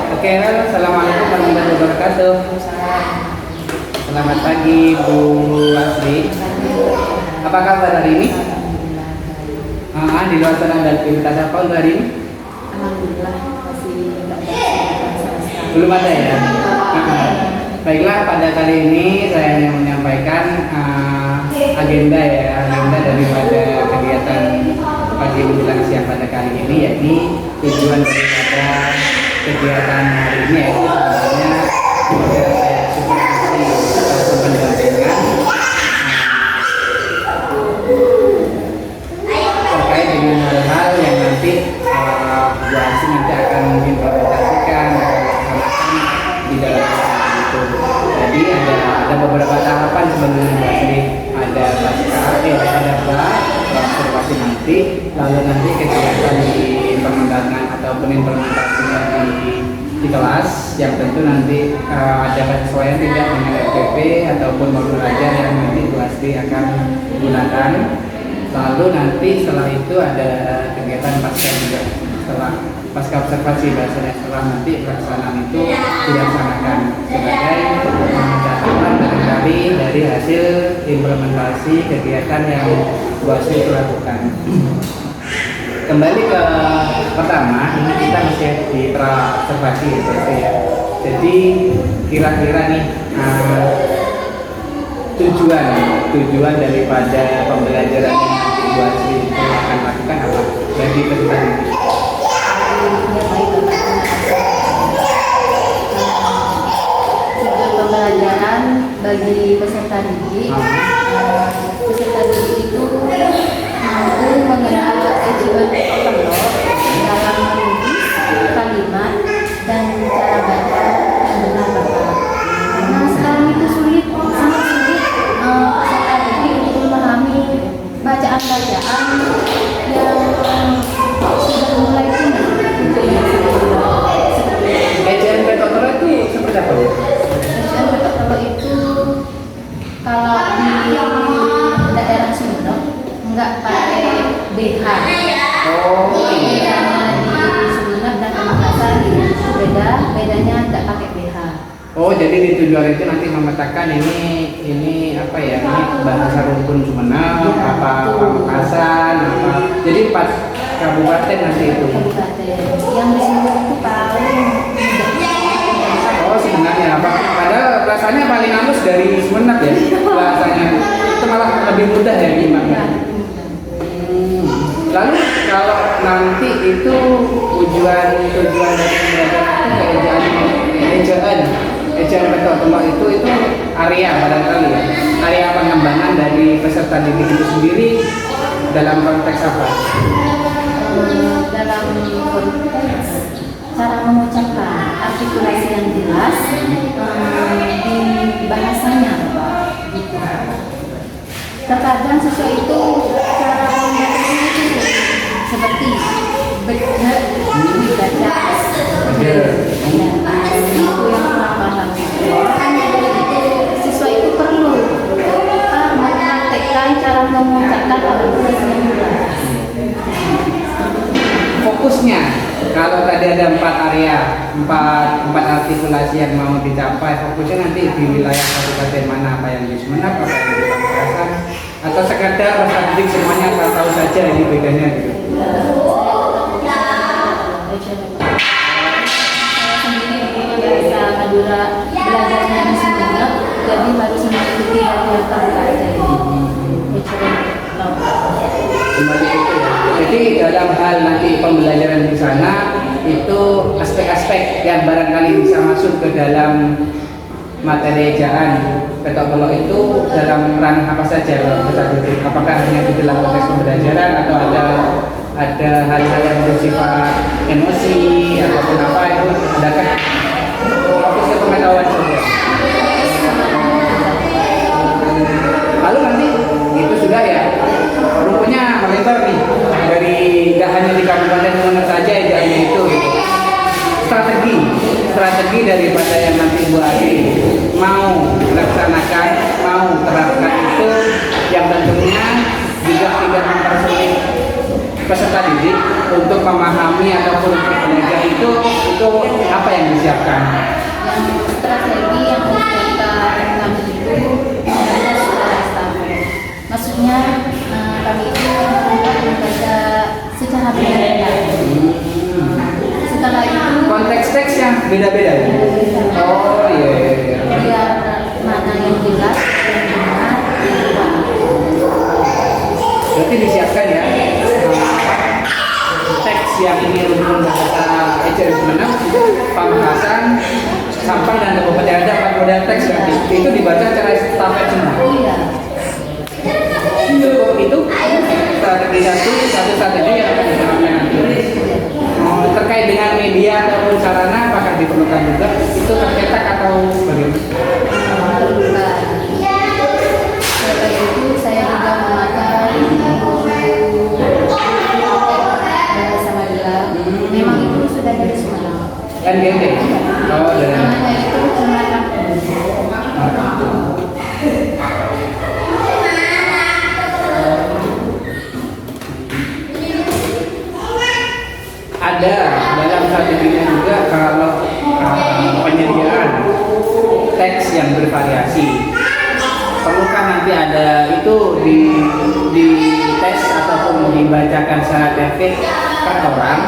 Oke, halo, assalamualaikum warahmatullahi wabarakatuh. Selamat pagi, Bu Asri. Apa kabar hari ini? Di luar sana ada aktivitas apa untuk hari ini? Alhamdulillah masih tidak ada. Belum ada ya? Baiklah, pada kali ini saya hanya menyampaikan agenda daripada kegiatan pagi menjelang siang pada kali ini, yakni tujuan daripada kegiatan hari ini yaitu sebenarnya saya supervisi atau pendampingan terkait dengan hal-hal yang nanti Bu Asri nanti akan mengimplementasikan akan laksanakan di dalam kegiatan itu. Jadi ada beberapa tahapan sebenarnya Bu Asri, ada observasi nanti, lalu nanti kegiatan di pengembangan ataupun implementasinya di kelas, yang tentu nanti ada kesesuaian tidak dengan FPP ataupun modul ajar yang nanti Bu Asri akan gunakan. Lalu nanti setelah itu ada kegiatan pasca juga, setelah pasca observasi bahasanya, setelah nanti pelaksanaan itu dilaksanakan sebagai catatan dari hasil implementasi kegiatan yang Bu Asri lakukan. Kembali ke pertama, ini kita masih di pra observasi ya. Jadi kira-kira nih tujuan daripada pembelajaran yang nanti Bu Asri itu akan lakukan apa bagi peserta didik? Tujuan pembelajaran bagi peserta didik, itu mampu mengenal achievement overload dalam menulis kalimat dan cara baca yang benar Bapak. Karena sekarang itu sangat sulit peserta didik untuk memahami bacaan-bacaan yang sudah mulai tinggi. Ejaan metode itu seperti apa? Ejaan metode itu kalau di daerah Sumeneb nggak pakai BH. Oh iya. Bedanya di Sumeneb dan Makassar itu bedanya nggak pakai BH. Oh, jadi di tujuan itu nanti memetakan ini apa ya? Ini bahasa rumpun Sumeneb, apa Pamekasan, apa. Jadi 4 kabupaten nanti itu. Kabupaten yang di Sumeneb itu paling Oh, sebenarnya apa? Padahal rasanya paling halus dari Sumeneb ya bahasanya. Itu malah lebih mudah ya gimana? Lalu kalau nanti itu tujuan dari pembelajaran itu ejaan metode itu area barangkali ya, area pengembangan dari peserta didik itu sendiri dalam konteks apa? dalam konteks cara mengucapkan artikulasi yang jelas di bahasanya gitu. Terkadang siswa itu cara membaca itu seperti benar dibaca itu yang kurang paham. Siswa itu perlu mempraktekkan cara mengucapkan artikulasi yang jelas. Fokusnya kalau tadi ada 4 area, 4 artikulasi yang mau dicapai, fokusnya nanti di wilayah kabupaten mana, apa yang di Sumeneb, apa yang di Pamekasan, atau sekadar peserta didik semuanya tahu saja ini bedanya gitu. Saya sendiri dari Madura belajarnya di Sumeneb, jadi harus mengikuti dari kabupaten. Kembali itu ya. Jadi dalam hal nanti pembelajaran di sana itu aspek-aspek yang barangkali bisa masuk ke dalam materi ejaan metode itu dalam ranah apa saja peserta didik? Apakah hanya di dalam konteks pembelajaran atau ada hal-hal yang bersifat emosi ataupun apa itu, adakah fokus ke pengetahuan saja? Lalu nanti itu sudah ya, rumputnya melebar nih dari gak hanya di kabupaten Sumeneb saja ejaannya itu gitu. Strategi daripada yang nanti Bu Asri mau melaksanakan, mau terapkan itu yang tentunya juga tidak mempersulit peserta didik untuk memahami ataupun untuk belajar itu apa yang disiapkan? Yang strategi yang harus kita ambil itu sebenarnya secara estafet. Maksudnya kami itu membaca secara benar. Setelah itu Konteks teks yang beda-beda ya? Oh iya, iya, iya. biar mana yang jelas dan mana yang tidak. Berarti disiapkan ya teks yang ini untuk bahasa Ejaan Sumeneb, Pamekasan, Sampang dan Kabupaten ada 4 model teks berarti itu dibaca secara estafet semua. Oh iya. Cukup itu strategi satu strategi yang akan diterapkan nanti. Terkait dengan media ataupun sarana apakah diperlukan juga itu tercetak atau bagaimana? Bukan. Setelah itu saya juga memakai bahasa Madura. Memang itu sudah dari Sumeneb. Kan gede. Oh, dari Namanya itu Sumeneb. ada dalam strateginya juga kalau penyediaan teks yang bervariasi. Perlukah nanti ada itu di tes ataupun dibacakan secara tertib per orang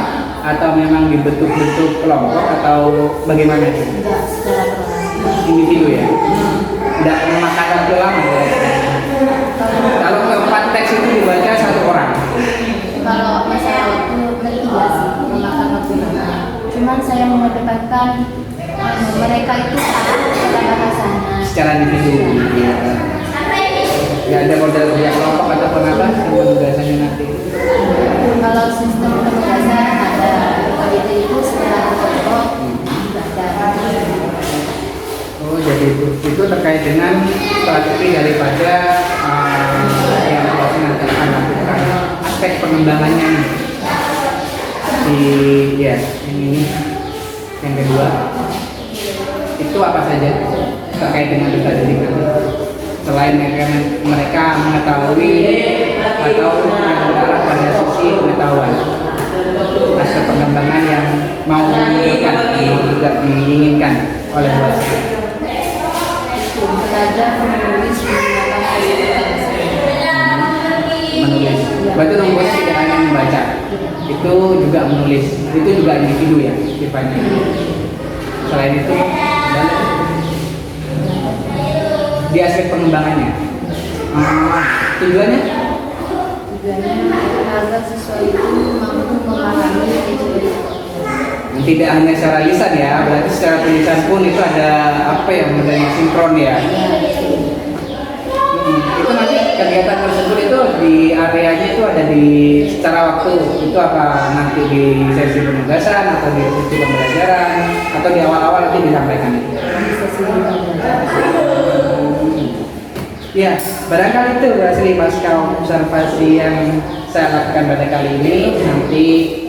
atau memang dibentuk-bentuk kelompok atau bagaimana? Enggak secara kelas. Individu ya. Tidak memakan waktu lama ya. Kalau keempat teks itu dibaca satu orang. Kalau masalah waktu iya sih memakan waktu lama. Cuman saya mengedepankan mereka itu cara bahasanya. Secara individu. Ya ada model kerja kelompok ataupun apa penugasannya nanti. Kalau sistem penugasan ada itu secara kelompok ada. Oh jadi itu terkait dengan strategi daripada yang nanti akan lakukan aspek pengembangannya di ya ini yang kedua itu apa saja terkait dengan duta dedik nanti selain mereka mengetahui atau mengarah pada sisi pengetahuan aspek pengembangan yang mau diinginkan mau juga diinginkan oleh wasit. Belajar menulis Menulis. Berarti nomornya tidak hanya membaca, itu juga menulis, itu juga individu ya, sifatnya. Selain itu, di aspek pengembangannya, tujuannya agar siswa itu mampu memahami ejaan. tidak hanya secara lisan ya, berarti secara tulisan pun itu ada apa ya, modalnya sinkron ya. Itu nanti kegiatan tersebut itu di areanya itu ada di secara waktu itu apa nanti di sesi penugasan atau di sesi pembelajaran atau di awal-awal nanti disampaikan itu. Ya, barangkali itu berhasil pasca observasi yang saya lakukan pada kali ini. Nanti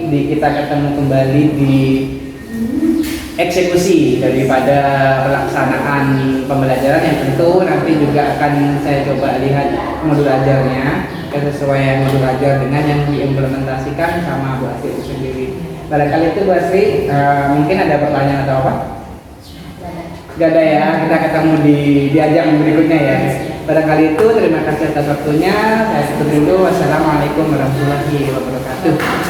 kita ketemu kembali di eksekusi daripada pelaksanaan pembelajaran yang tentu nanti juga akan saya coba lihat modul ajarnya kesesuaian modul ajar dengan yang diimplementasikan sama Bu Asri itu sendiri. Barangkali itu Bu Asri mungkin ada pertanyaan atau apa? Gak ada ya, kita ketemu di ajang berikutnya ya. Barangkali itu terima kasih atas waktunya. Saya tutup dulu. Wassalamualaikum warahmatullahi wabarakatuh.